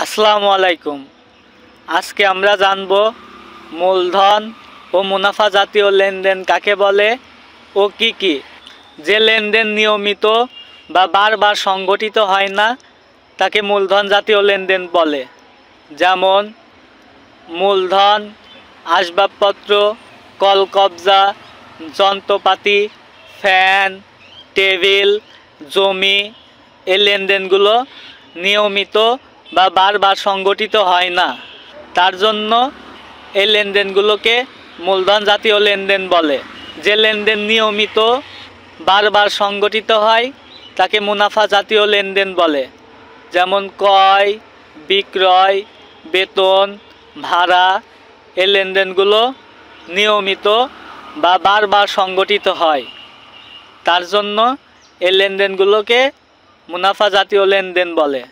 আসসালামু আলাইকুম। আজকে আমরা জানব মূলধন ও মুনাফা জাতীয় লেনদেন কাকে বলে ও কি কি। যে লেনদেন নিয়মিত বা বারবার সংগঠিত হয় না তাকে মূলধন জাতীয় লেনদেন বলে। যেমন মূলধন, আসবাবপত্র, কলকবজা, যন্ত্রপাতি, ফ্যান, টেবিল, জমি। এই লেনদেনগুলো নিয়মিত বা বারবার সংগঠিত হয় না, তার জন্য এই লেনদেনগুলোকে মূলধন জাতীয় লেনদেন বলে। যে লেনদেন নিয়মিত বারবার সংগঠিত হয় তাকে মুনাফা জাতীয় লেনদেন বলে। যেমন ক্রয়, বিক্রয়, বেতন, ভাড়া। এই লেনদেনগুলো নিয়মিত বা বারবার সংগঠিত হয়, তার জন্য এই লেনদেনগুলোকে মুনাফা জাতীয় লেনদেন বলে।